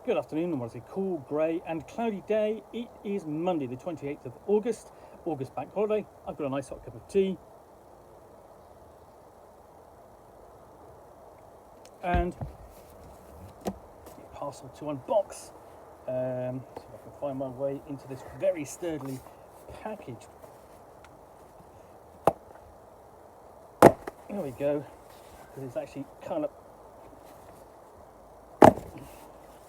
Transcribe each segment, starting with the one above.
Good afternoon, and what is a cool, grey and cloudy day. It is Monday the 28th of August bank holiday. I've got a nice hot cup of tea. And a parcel to unbox. See if I can find my way into this very sturdily package. There we go. Because it's actually kind of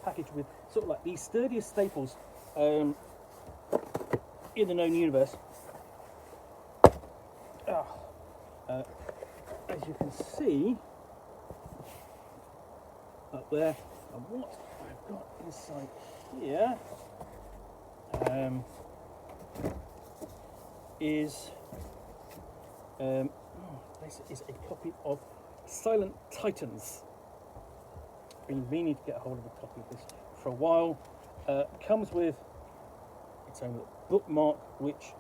packaged with sort of like these sturdiest staples in the known universe. As you can see up there, and what I've got inside here is this is a copy of Silent Titans. Been meaning to get a hold of a copy of this for a while. Comes with its own bookmark, which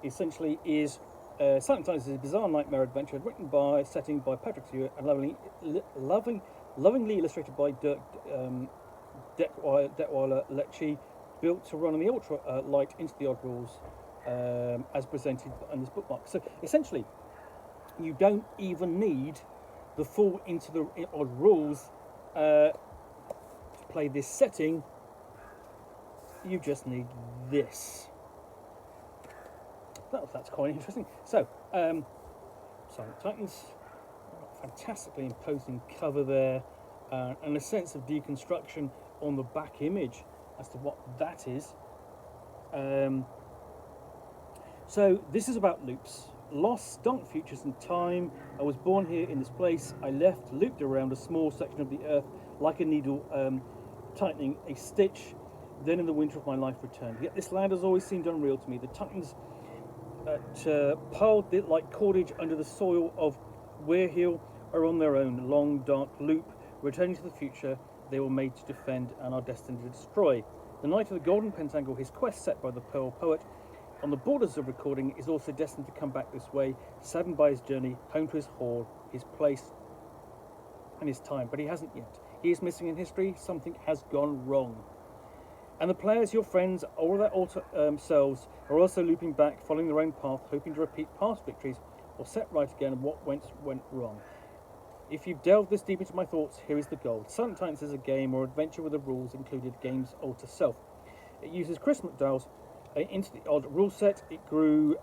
essentially is Silent Titans is a bizarre nightmare adventure written setting by Patrick Stuart and lovingly illustrated by Dirk Detweiler Lecce, built to run on the ultra light Into the Odd rules as presented on this bookmark. So essentially, you don't even need the full Into the Odd rules to play this setting. You just need this. That's quite interesting. So, Silent Titans, fantastically imposing cover there, and a sense of deconstruction on the back image as to what that is. So this is about loops. Lost, dark futures in time. I was born here in this place. I left, looped around a small section of the earth like a needle, tightening a stitch. Then in the winter of my life returned. Yet this land has always seemed unreal to me. The Titans piled like cordage under the soil of Weirhill are on their own long dark loop. Returning to the future, they were made to defend and are destined to destroy. The Knight of the Golden Pentacle, his quest set by the Pearl Poet, on the borders of recording, is also destined to come back this way, saddened by his journey home to his hall, his place, and his time. But he hasn't yet. He is missing in history. Something has gone wrong. And the players, your friends, all their selves, are also looping back, following their own path, hoping to repeat past victories or set right again what went wrong. If you've delved this deep into my thoughts, here is the gold. Silent Titans is a game or adventure with the rules included game's alter self. It uses Chris McDowell's Into the Odd rule set. It grew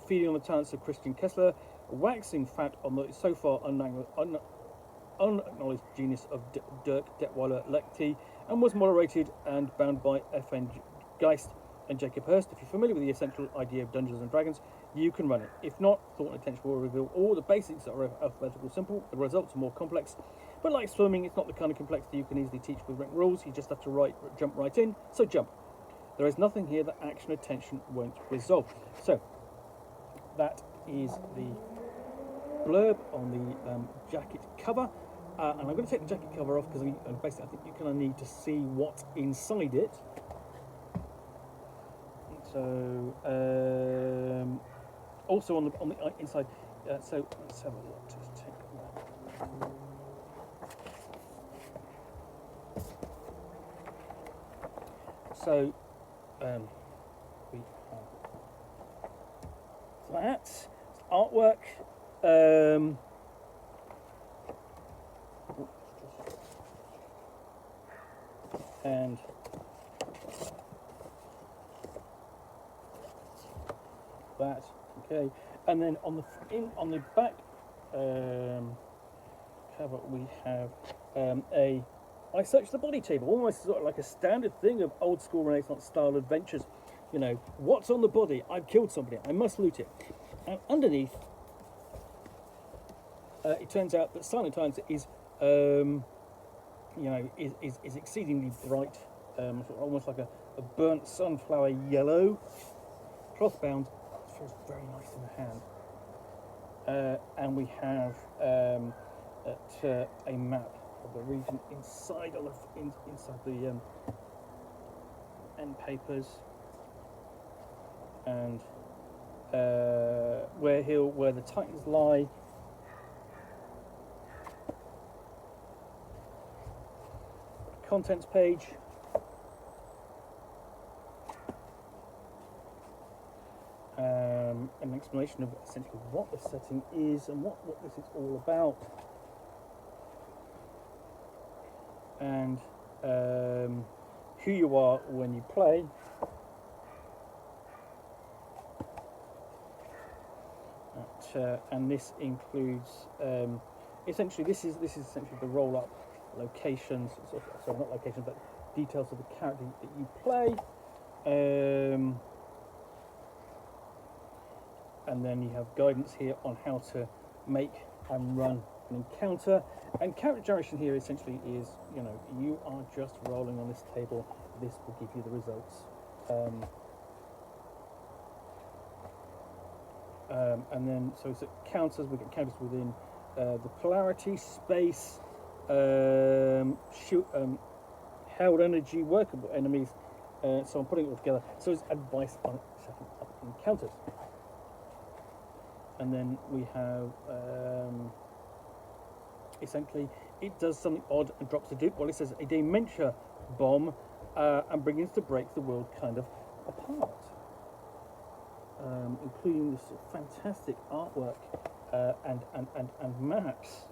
feeding on the talents of Christian Kessler, waxing fat on the so far unacknowledged genius of Dirk Detweiler Lecce, and was moderated and bound by F.N. Geist and Jacob Hurst. If you're familiar with the essential idea of Dungeons and Dragons, you can run it. If not, Thought and Attention will reveal all the basics are alphabetical simple. The results are more complex, but like swimming, it's not the kind of complexity you can easily teach with written rules. You just have to jump right in, so jump. There is nothing here that action attention won't resolve. So that is the blurb on the jacket cover. And I'm going to take the jacket cover off because basically I think you kind of need to see what's inside it. So also on the inside. So let's have a look. Just take that. So we have that artwork. And that, okay, and then on the back cover we have I searched the body table, almost sort of like a standard thing of old school Renaissance style adventures. You know, what's on the body? I've killed somebody, I must loot it. And underneath, it turns out that Silent Titans is is exceedingly bright, almost like a burnt sunflower yellow, cloth bound. It feels very nice in the hand. And we have a map of the region inside the end papers, and where the Titans lie. contents page. An explanation of essentially what the setting is and what this is all about. And who you are when you play. And this includes essentially this is essentially the roll-up locations. Sorry, not locations, but details of the character that you play. And then you have guidance here on how to make and run an encounter. And character generation here essentially is, you know, you are just rolling on this table. This will give you the results. And then, so it's counters. We get counters within the polarity, space, held energy, workable enemies. So I'm putting it all together. So it's advice on setting up encounters. And then we have essentially it does something odd and drops a dupe. Well, it says a dementia bomb and begins to break the world kind of apart, including this sort of fantastic artwork and maps.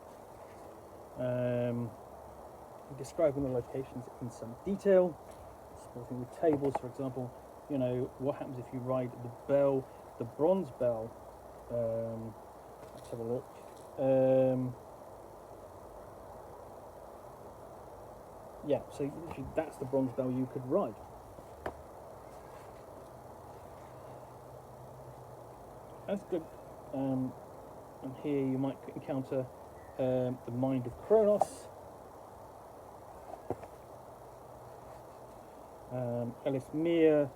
Describing the locations in some detail, supporting with tables, for example. You know, what happens if you ride the bell, the bronze bell. Let's have a look. Yeah, so that's the bronze bell you could ride. That's good. And here you might encounter the Mind of Kronos, Ellis Mir,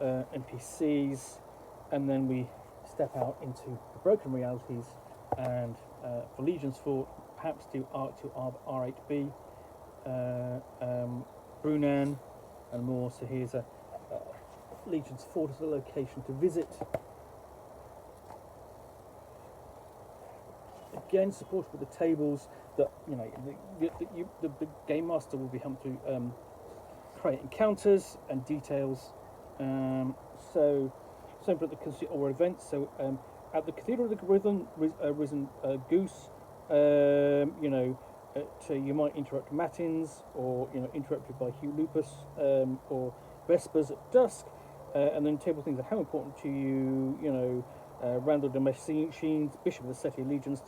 NPCs, and then we step out into the broken realities, and for Legion's Fort, perhaps do Arc to R8B, Brunan, and more. So here's a Legion's Fort as a location to visit. Again, supported with the tables that the game master will be able to create encounters and details. So for the or events. So at the Cathedral of the Risen Goose, so you might interrupt matins, or interrupted by Hugh Lupus, or Vespers at dusk, and then table things are how important to you. Randall de Machines, Bishop of the Seti Legions.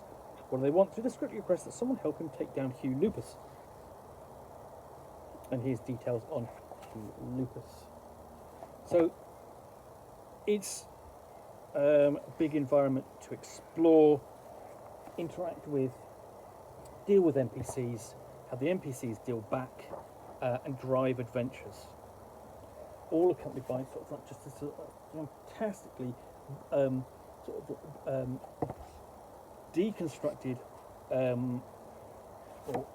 What do they want? To descriptively request that someone help him take down Hugh Lupus. And here's details on Hugh Lupus. So it's a big environment to explore, interact with, deal with NPCs, have the NPCs deal back, and drive adventures. All accompanied by sort of like just this fantastically deconstructed or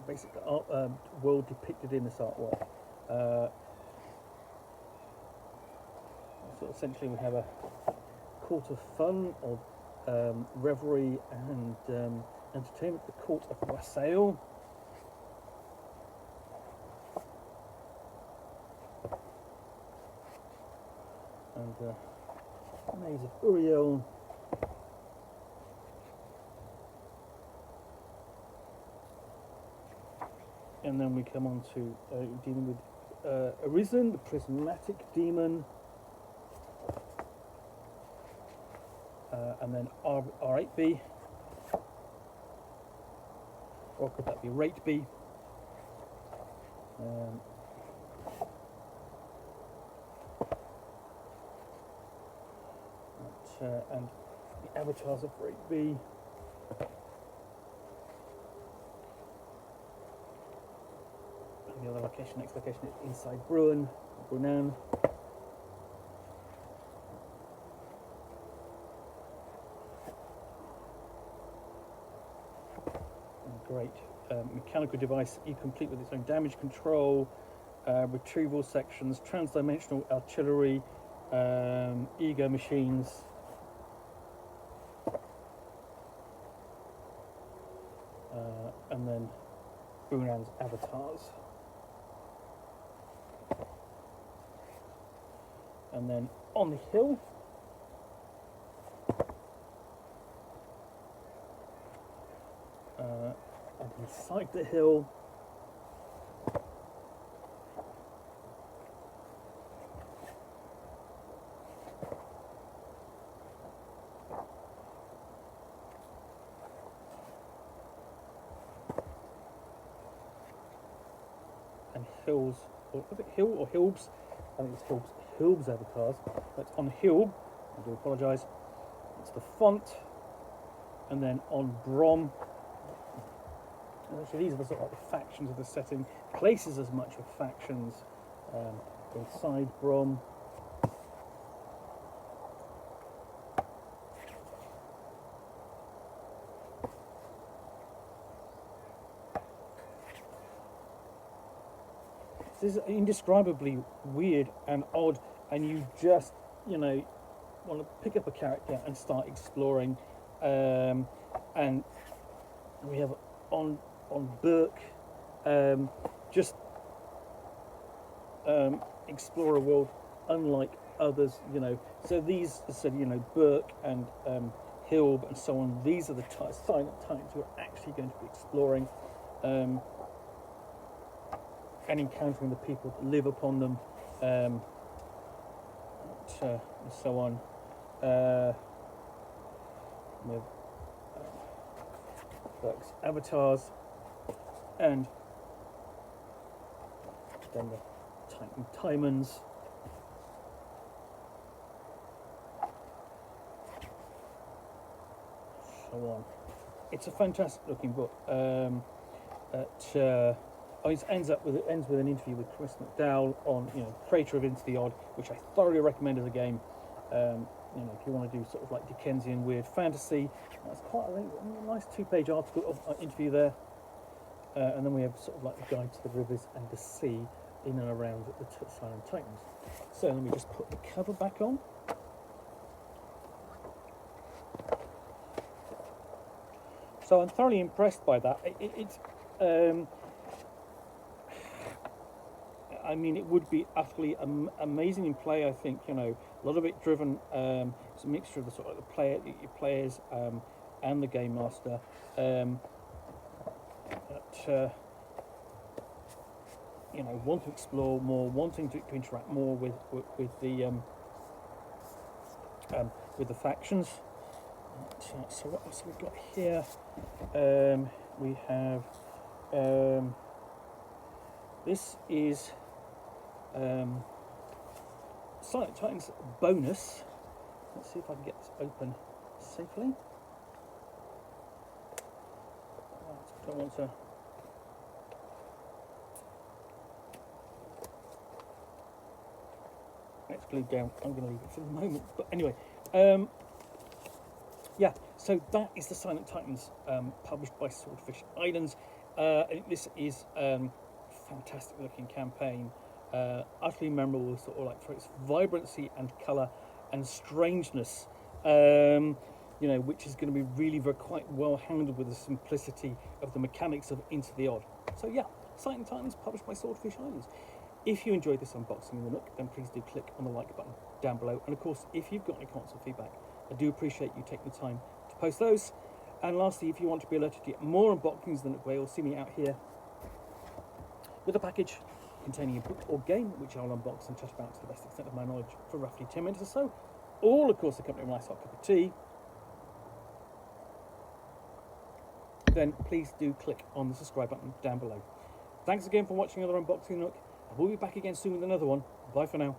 basic art, world depicted in this artwork. So essentially we have a court of fun, of revelry and entertainment, the court of wassail. And maze of Uriel. And then we come on to dealing with Arisen, the prismatic demon, and then R8B, or could that be Rate B? And the avatars of Rate B. The other location, next location is inside Brunan. Great mechanical device, complete with its own damage control, retrieval sections, transdimensional artillery, ego machines. And then Brunan's avatars. and then on the hill, and inside the hill, and hills, or is it hill or hilbs? I think it's hilbs avatars. But on hilb, I do apologise, it's the font, and then on Brom, and actually these are the sort of like the factions of the setting, places as much of factions inside Brom. This is indescribably weird and odd, and you just, you know, want to pick up a character and start exploring. And we have on Burke, just explore a world unlike others, you know. So these, as I said, you know, Burke and Hilb and so on, these are the silent titans who are actually going to be exploring and encountering the people that live upon them, and so on. With Burke's avatars, and then the Titan Timons. So on. It's a fantastic looking book. It ends with an interview with Chris McDowell on, you know, creator of Into the Odd, which I thoroughly recommend as a game. You know, if you want to do sort of like Dickensian weird fantasy, that's quite a nice 2-page article of interview there. And then we have sort of like the guide to the rivers and the sea in and around the Silent Titans. So let me just put the cover back on. So I'm thoroughly impressed by that. I mean, it would be utterly amazing in play. I think, you know, a lot of it driven. It's a mixture of the sort of your players and the game master. You know, want to explore more, wanting to interact more with the factions. So what else have we got here? We have this is Silent Titans bonus. Let's see if I can get this open safely. I don't want to. It's glued down. I'm going to leave it for the moment. But anyway, yeah. So that is the Silent Titans, published by Swordfish Islands. This is fantastic looking campaign, utterly memorable, sort of like for its vibrancy and colour and strangeness, you know, which is going to be really quite well handled with the simplicity of the mechanics of Into the Odd. So yeah, Silent Titans, published by Swordfish Islands. If you enjoyed this unboxing in the Nook, then please do click on the like button down below. And of course, if you've got any comments or feedback, I do appreciate you taking the time to post those. And lastly, if you want to be alerted to get more unboxings than way, you'll see me out here with a package containing a book or game, which I'll unbox and chat about to the best extent of my knowledge for roughly 10 minutes or so. All, of course, accompanied with a nice hot cup of tea. Then please do click on the subscribe button down below. Thanks again for watching another unboxing Nook. We'll be back again soon with another one. Bye for now.